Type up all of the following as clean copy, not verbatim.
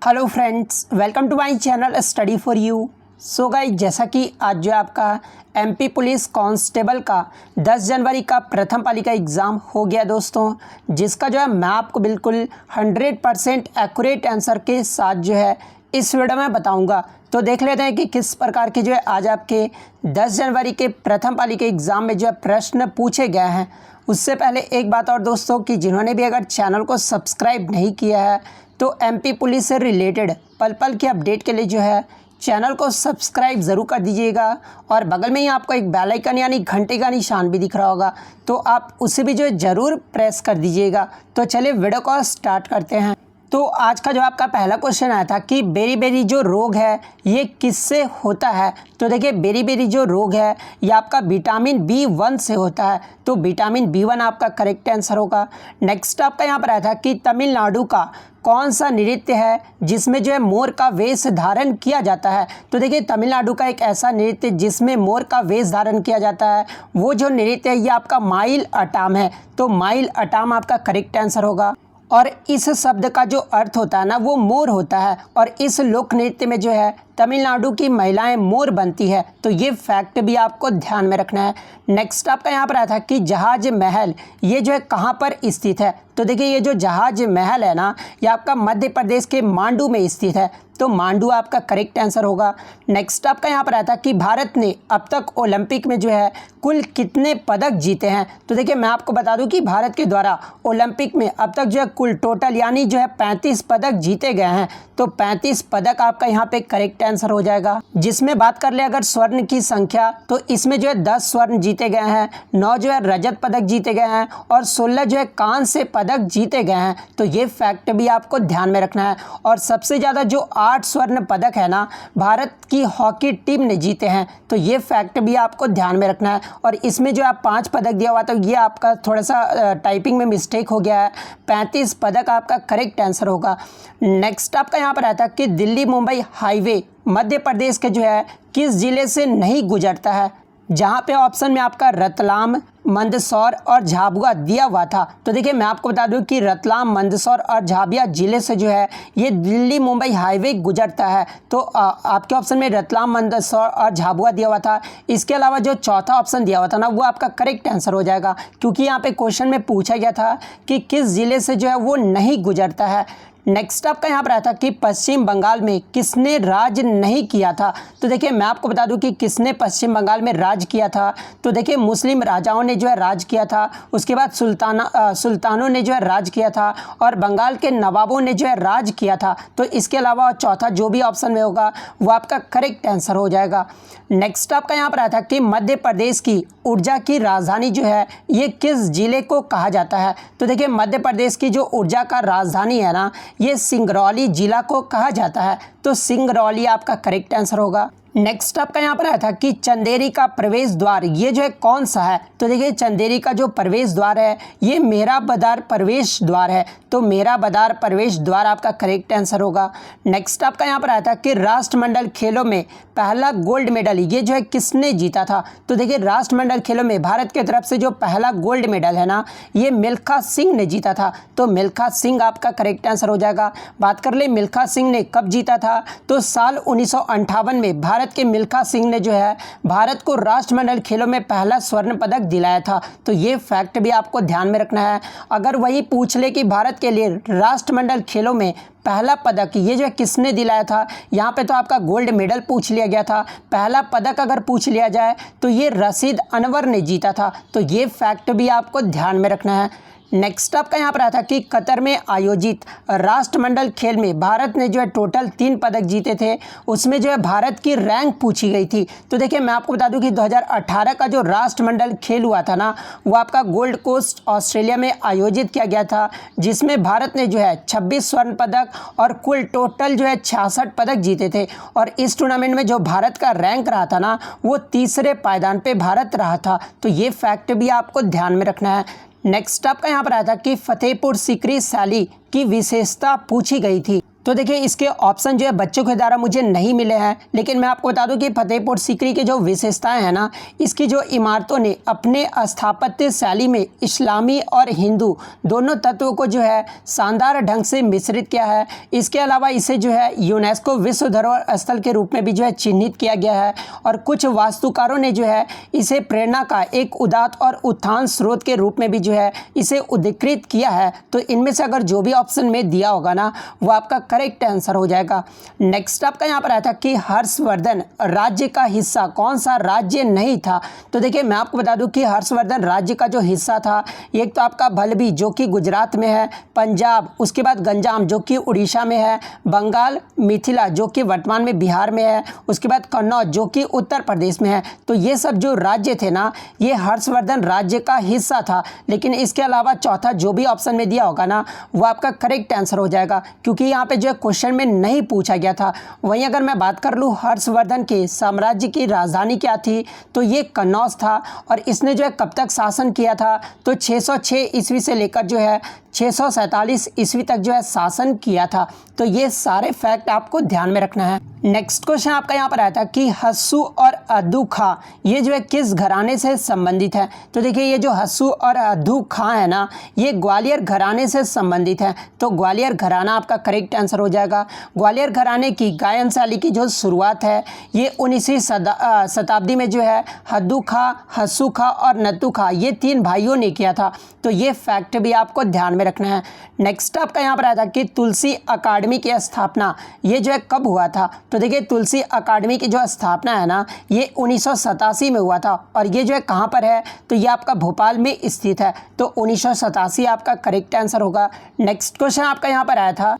Hello friends, welcome to my channel study for you. So guys, जैसा कि आज जो आपका एमपी पुलिस कांस्टेबल का 10 जनवरी का प्रथम पाली का एग्ज़ाम हो गया दोस्तों, जिसका जो है मैं आपको बिल्कुल 100% एक्यूरेट आंसर के साथ जो है इस वीडियो में बताऊंगा। तो देख लेते हैं कि किस प्रकार के जो है आज आपके 10 जनवरी के प्रथम पाली के एग्ज़ाम में जो है प्रश्न पूछे गए हैं। उससे पहले एक बात और दोस्तों, कि जिन्होंने भी अगर चैनल को सब्सक्राइब नहीं किया है तो एमपी पुलिस से रिलेटेड पल पल की अपडेट के लिए जो है चैनल को सब्सक्राइब ज़रूर कर दीजिएगा। और बगल में ही आपको एक बेल आइकन यानी घंटे का निशान भी दिख रहा होगा, तो आप उसे भी जो है ज़रूर प्रेस कर दीजिएगा। तो चलिए वीडियो को स्टार्ट करते हैं। तो आज का जो आपका पहला क्वेश्चन आया था कि बेरी जो रोग है ये किससे होता है। तो देखिए, बेरी जो रोग है ये आपका विटामिन B1 से होता है। तो विटामिन B1 आपका करेक्ट आंसर होगा। नेक्स्ट आपका यहाँ पर आया था कि तमिलनाडु का कौन सा नृत्य है जिसमें जो है मोर का वेश धारण किया जाता है। तो देखिए, तमिलनाडु का एक ऐसा नृत्य जिसमें मोर का वेश धारण किया जाता है, वो जो नृत्य है ये आपका माइल अटाम है। तो माइल अटाम आपका करेक्ट आंसर होगा। और इस शब्द का जो अर्थ होता है ना, वो मोर होता है। और इस लोक नृत्य में जो है तमिलनाडु की महिलाएं मोर बनती है। तो ये फैक्ट भी आपको ध्यान में रखना है। नेक्स्ट आपका यहाँ पर आया था कि जहाज महल ये जो है कहाँ पर स्थित है। तो देखिए, ये जो जहाज महल है ना, ये आपका मध्य प्रदेश के मांडू में स्थित है। तो मांडू आपका करेक्ट आंसर होगा। नेक्स्ट आपका यहाँ पर आया था कि भारत ने अब तक ओलंपिक में जो है कुल कितने पदक जीते हैं। तो देखिए, मैं आपको बता दूं कि भारत के द्वारा ओलंपिक में अब तक जो है कुल टोटल यानी जो है 35 पदक जीते गए हैं। तो 35 पदक आपका यहाँ पे करेक्ट आंसर हो जाएगा। जिसमें बात कर ले अगर स्वर्ण की संख्या, तो इसमें जो है 10 स्वर्ण जीते गए हैं, 9 जो है रजत पदक जीते गए हैं और 16 जो है कांस्य पदक जीते गए हैं। तो ये फैक्ट भी आपको ध्यान में रखना है। और सबसे ज़्यादा जो 8 स्वर्ण पदक है ना, भारत की हॉकी टीम ने जीते हैं। तो ये फैक्ट भी आपको ध्यान में रखना है। और इसमें जो आप 5 पदक दिया हुआ, तो ये आपका थोड़ा सा टाइपिंग में मिस्टेक हो गया है। 35 पदक आपका करेक्ट आंसर होगा। नेक्स्ट आपका यहाँ पर आता है कि दिल्ली मुंबई हाईवे मध्य प्रदेश के जो है किस जिले से नहीं गुजरता है। जहाँ पे ऑप्शन में आपका रतलाम, मंदसौर और झाबुआ दिया हुआ था। तो देखिए, मैं आपको बता दूं कि रतलाम, मंदसौर और झाबुआ जिले से जो है ये दिल्ली मुंबई हाईवे गुजरता है। तो आपके ऑप्शन में रतलाम, मंदसौर और झाबुआ दिया हुआ था। इसके अलावा जो चौथा ऑप्शन दिया हुआ था ना, वो आपका करेक्ट आंसर हो जाएगा, क्योंकि यहाँ पे क्वेश्चन में पूछा गया था कि किस जिले से जो है वो नहीं गुजरता है। नेक्स्ट आपका यहाँ पर आया था कि पश्चिम बंगाल में किसने राज नहीं किया था। तो देखिए, मैं आपको बता दूं कि किसने पश्चिम बंगाल में राज किया था। तो देखिए, मुस्लिम राजाओं ने जो है राज किया था, उसके बाद सुल्तानों ने जो है राज किया था और बंगाल के नवाबों ने जो है राज किया था। तो इसके अलावा चौथा जो भी ऑप्शन में होगा वो आपका करेक्ट आंसर हो जाएगा। नेक्स्ट आपका यहाँ पर आया था कि मध्य प्रदेश की ऊर्जा की राजधानी जो है ये किस जिले को कहा जाता है। तो देखिए, मध्य प्रदेश की जो ऊर्जा का राजधानी है ना, ये सिंगरौली जिला को कहा जाता है। तो सिंगरौली आपका करेक्ट आंसर होगा। नेक्स्ट आपका यहाँ पर आया था कि चंदेरी का प्रवेश द्वार ये जो है कौन सा है। तो देखिए, चंदेरी का जो प्रवेश द्वार है ये मेरा बदार प्रवेश द्वार है। तो मेरा बदार प्रवेश द्वार आपका करेक्ट आंसर होगा। नेक्स्ट आपका यहाँ पर आया था कि राष्ट्रमंडल खेलों में पहला गोल्ड मेडल ये जो है किसने जीता था। तो देखिए, राष्ट्रमंडल खेलों में भारत की तरफ से जो पहला गोल्ड मेडल है ना, ये मिल्खा सिंह ने जीता था। तो मिल्खा सिंह आपका करेक्ट आंसर हो जाएगा। बात कर ले मिल्खा सिंह ने कब जीता था, तो साल 1958 में भारत के मिल्खा सिंह ने जो है भारत को राष्ट्रमंडल खेलों में पहला स्वर्ण पदक दिलाया था। तो ये फैक्ट भी आपको ध्यान में रखना है। अगर वही पूछ ले कि भारत के लिए राष्ट्रमंडल खेलों में पहला पदक ये जो है किसने दिलाया था, यहाँ पे तो आपका गोल्ड मेडल पूछ लिया गया था। पहला पदक अगर पूछ लिया जाए तो ये रशीद अनवर ने जीता था। तो ये फैक्ट भी आपको ध्यान में रखना है। नेक्स्ट आपका यहाँ पर आया था कि कतर में आयोजित राष्ट्रमंडल खेल में भारत ने जो है टोटल 3 पदक जीते थे। उसमें जो है भारत की रैंक पूछी गई थी। तो देखिए, मैं आपको बता दूं कि 2018 का जो राष्ट्रमंडल खेल हुआ था ना, वो आपका गोल्ड कोस्ट ऑस्ट्रेलिया में आयोजित किया गया था, जिसमें भारत ने जो है 26 स्वर्ण पदक और कुल टोटल जो है 66 पदक जीते थे। और इस टूर्नामेंट में जो भारत का रैंक रहा था ना, वो तीसरे पायदान पे भारत रहा था। तो ये फैक्ट भी आपको ध्यान में रखना है। नेक्स्ट आपका यहाँ पर आया था कि फतेहपुर सीकरी शैली की विशेषता पूछी गई थी। तो देखिए इसके ऑप्शन जो है बच्चों के द्वारा मुझे नहीं मिले हैं, लेकिन मैं आपको बता दूं कि फतेहपुर सीकरी की जो विशेषताएं हैं ना, इसकी जो इमारतों ने अपने स्थापत्य शैली में इस्लामी और हिंदू दोनों तत्वों को जो है शानदार ढंग से मिश्रित किया है। इसके अलावा इसे जो है यूनेस्को विश्व धरोहर स्थल के रूप में भी जो है चिन्हित किया गया है और कुछ वास्तुकारों ने जो है इसे प्रेरणा का एक उदात्त और उत्थान स्रोत के रूप में भी जो है इसे उद्धृत किया है। तो इनमें से अगर जो भी ऑप्शन में दिया होगा ना वो आपका करेक्ट आंसर हो जाएगा। नेक्स्ट आपका यहाँ पर आया था कि हर्षवर्धन राज्य का हिस्सा कौन सा राज्य नहीं था। तो देखिए मैं आपको बता दूं कि हर्षवर्धन राज्य का जो हिस्सा था एक तो आपका भलबी जो कि गुजरात में है, पंजाब, उसके बाद गंजाम जो कि उड़ीसा में है, बंगाल, मिथिला जो कि वर्तमान में बिहार में है, उसके बाद कन्नौज जो कि उत्तर प्रदेश में है। तो ये सब जो राज्य थे ना ये हर्षवर्धन राज्य का हिस्सा था। लेकिन इसके अलावा चौथा जो भी ऑप्शन में दिया होगा ना वो आपका करेक्ट आंसर हो जाएगा, क्योंकि यहाँ पे जो क्वेश्चन में नहीं पूछा गया था। वहीं अगर मैं बात कर लूँ हर्षवर्धन के साम्राज्य की राजधानी क्या थी तो ये कन्नौज था और इसने जो है कब तक शासन किया था तो 606 ईस्वी से लेकर जो है 647 ईस्वी तक जो है शासन किया था। तो ये सारे फैक्ट आपको ध्यान में रखना है। नेक्स्ट क्वेश्चन आपका यहाँ पर आया था कि हस्सू और अद्दू खां ये जो है किस घराने से संबंधित है। तो देखिए ये जो हस्सू और अद्दू खां है ना ये ग्वालियर घराने से संबंधित है। तो ग्वालियर घराना आपका करेक्ट आंसर हो जाएगा। ग्वालियर घराने की गायन शैली की जो शुरुआत है ये 19वीं शताब्दी में जो है हद्दू खां, हस्सू खां और नत्थू खां ये तीन भाइयों ने किया था। तो ये फैक्ट भी आपको ध्यान में रखना है। नेक्स्ट आपका यहाँ पर आया था कि तुलसी अकादमी की स्थापना ये जो है कब हुआ था। तो देखिए तुलसी अकादमी की जो स्थापना है ना ये 1987 में हुआ था और ये जो है कहाँ पर है तो ये आपका भोपाल में स्थित है। तो 1987 आपका करेक्ट आंसर होगा। नेक्स्ट क्वेश्चन आपका यहाँ पर आया था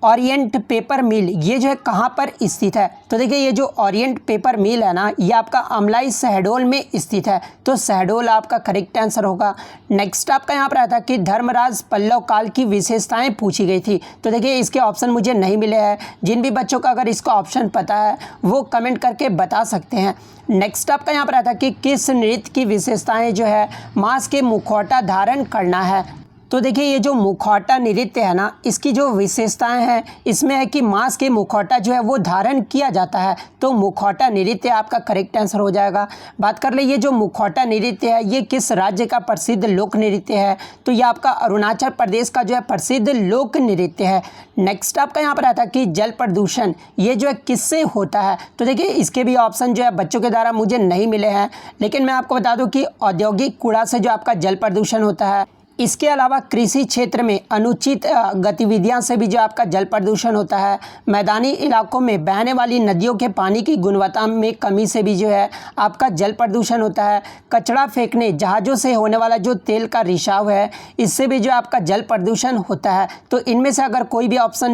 ओरिएंट पेपर मिल ये जो है कहाँ पर स्थित है। तो देखिए ये जो ओरिएंट पेपर मिल है ना ये आपका अमलाई शहडोल में स्थित है। तो शहडोल आपका करेक्ट आंसर होगा। नेक्स्ट आपका यहाँ पर आया था कि धर्मराज पल्लव काल की विशेषताएं पूछी गई थी। तो देखिए इसके ऑप्शन मुझे नहीं मिले हैं। जिन भी बच्चों को अगर इसका ऑप्शन पता है वो कमेंट करके बता सकते हैं। नेक्स्ट आपका यहाँ पर आया था कि किस नृत्य की विशेषताएं जो है मांस के मुखौटा धारण करना है। तो देखिए ये जो मुखौटा नृत्य है ना इसकी जो विशेषताएं हैं इसमें है कि मांस के मुखौटा जो है वो धारण किया जाता है। तो मुखौटा नृत्य आपका करेक्ट आंसर हो जाएगा। बात कर ले ये जो मुखौटा नृत्य है ये किस राज्य का प्रसिद्ध लोक नृत्य है। तो ये आपका अरुणाचल प्रदेश का जो है प्रसिद्ध लोक नृत्य है। नेक्स्ट आपका यहाँ पर आता है कि जल प्रदूषण ये जो है किससे होता है। तो देखिए इसके भी ऑप्शन जो है बच्चों के द्वारा मुझे नहीं मिले हैं, लेकिन मैं आपको बता दूं कि औद्योगिक कूड़ा से जो आपका जल प्रदूषण होता है, इसके अलावा कृषि क्षेत्र में अनुचित गतिविधियां से भी जो आपका जल प्रदूषण होता है, मैदानी इलाकों में बहने वाली नदियों के पानी की गुणवत्ता में कमी से भी जो है आपका जल प्रदूषण होता है, कचरा फेंकने, जहाज़ों से होने वाला जो तेल का रिसाव है इससे भी जो आपका जल प्रदूषण होता है। तो इनमें से अगर कोई भी ऑप्शन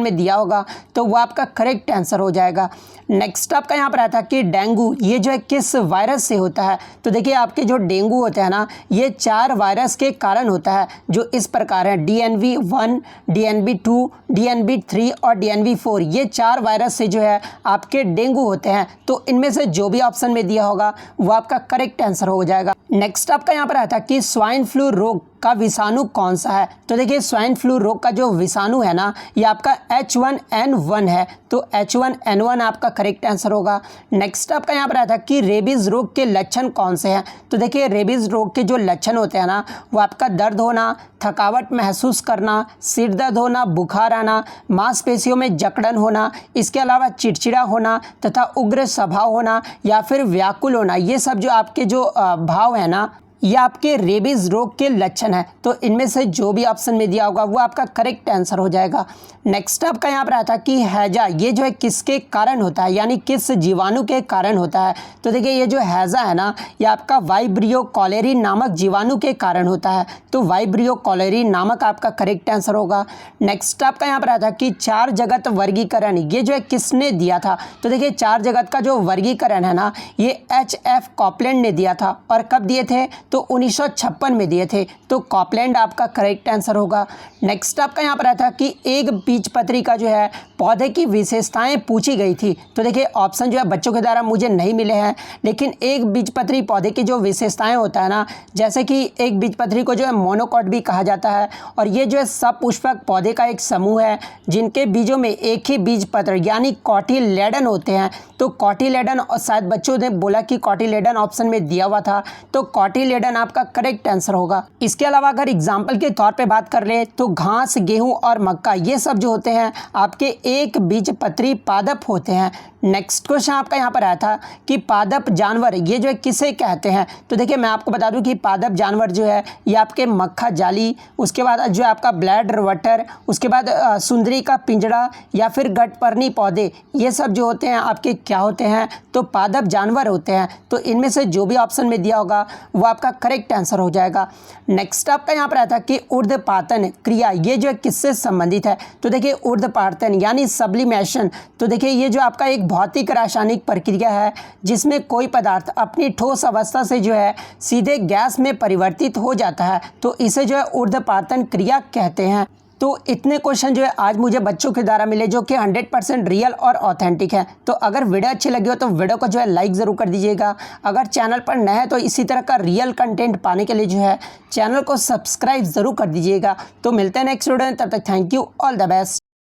में दिया होगा तो वो आपका करेक्ट आंसर हो जाएगा। नेक्स्ट आपका यहाँ पर आता है कि डेंगू ये जो है किस वायरस से होता है। तो देखिए आपके जो डेंगू होते हैं ना ये 4 वायरस के कारण होता है जो इस प्रकार है DNV1, DNV2, DNV3 और DNV4 ये 4 वायरस से जो है आपके डेंगू होते हैं। तो इनमें से जो भी ऑप्शन में दिया होगा वो आपका करेक्ट आंसर हो जाएगा। नेक्स्ट आपका यहाँ पर आता है कि स्वाइन फ्लू रोग का विषाणु कौन सा है। तो देखिए स्वाइन फ्लू रोग का जो विषाणु है ना ये आपका H1N1 है। तो H1N1 आपका करेक्ट आंसर होगा। नेक्स्ट आपका यहाँ पर आता है कि रेबीज रोग के लक्षण कौन से हैं। तो देखिए रेबीज रोग के जो लक्षण होते हैं ना वो आपका दर्द होना, थकावट महसूस करना, सिर दर्द होना, बुखार आना, मांसपेशियों में जकड़न होना, इसके अलावा चिड़चिड़ा होना तथा उग्र स्वभाव होना या फिर व्याकुल होना, ये सब जो आपके जो भाव है ना ये आपके रेबीज रोग के लक्षण है। तो इनमें से जो भी ऑप्शन में दिया होगा वो आपका करेक्ट आंसर हो जाएगा। नेक्स्ट आपका यहाँ पर आता है कि हैजा ये जो है किसके कारण होता है, यानी किस जीवाणु के कारण होता है। तो देखिए ये जो हैजा है ना ये आपका वाइब्रियो कॉलेरी नामक जीवाणु के कारण होता है। तो वाइब्रियो कॉलेरी नामक आपका करेक्ट आंसर होगा। नेक्स्ट आपका यहाँ पर आता है कि 4 जगत वर्गीकरण ये जो है किसने दिया था। तो देखिए 4 जगत का जो वर्गीकरण है ना ये HF कॉपलैंड ने दिया था। और कब दिए थे तो तो 1956 में दिए थे। तो कॉपलैंड आपका करेक्ट आंसर होगा। नेक्स्ट आपका यहाँ पर आता है कि एक बीजपत्री का जो है पौधे की विशेषताएं पूछी गई थी। तो देखिए ऑप्शन जो है बच्चों के द्वारा मुझे नहीं मिले हैं, लेकिन एक बीजपत्री पौधे की जो विशेषताएं होता है ना, जैसे कि एक बीजपत्री को जो है मोनोकॉट भी कहा जाता है, और ये जो है सपुष्पक पौधे का एक समूह है जिनके बीजों में एक ही बीजपत्र यानी कॉटिलेडन होते हैं। तो कॉटिलेडन, और शायद बच्चों ने बोला कि कॉटिलेडन ऑप्शन में दिया हुआ था, तो कॉटिलेडन आपका करेक्ट आंसर होगा। इसके अलावा अगर एग्जाम्पल के तौर पे बात कर ले तो घास, गेहूं और मक्का ये सब जो होते हैं आपके एक बीजपत्री पादप होते हैं। नेक्स्ट क्वेश्चन आपका यहाँ पर आया था कि पादप जानवर ये जो है किसे कहते हैं। तो देखिए मैं आपको बता दूं कि पादप जानवर जो है ये आपके मक्खा जाली, उसके बाद जो है आपका ब्लैडर वटर, उसके बाद सुंदरी का पिंजड़ा या फिर गठपर्णी पौधे, ये सब जो होते हैं आपके क्या होते हैं, तो पादप जानवर होते हैं। तो इनमें से जो भी ऑप्शन में दिया होगा वो आपका करेक्ट आंसर हो जाएगा। नेक्स्ट आपका यहाँ पर आया था कि ऊर्ध्वपातन क्रिया ये जो है किससे संबंधित है। तो देखिए ऊर्ध्वपातन यानी सब्लिमेशन, तो देखिए ये जो आपका एक भौतिक रासायनिक प्रक्रिया है जिसमें कोई पदार्थ अपनी ठोस अवस्था से जो है सीधे गैस में परिवर्तित हो जाता है, तो इसे जो है ऊर्ध्वपातन क्रिया कहते हैं। तो इतने क्वेश्चन जो है आज मुझे बच्चों के द्वारा मिले जो कि 100% रियल और ऑथेंटिक है। तो अगर वीडियो अच्छी लगी हो तो वीडियो को जो है लाइक ज़रूर कर दीजिएगा। अगर चैनल पर नए हैं तो इसी तरह का रियल कंटेंट पाने के लिए जो है चैनल को सब्सक्राइब ज़रूर कर दीजिएगा। तो मिलते हैं नेक्स्ट वीडियो में, तब तक thank you, all the best.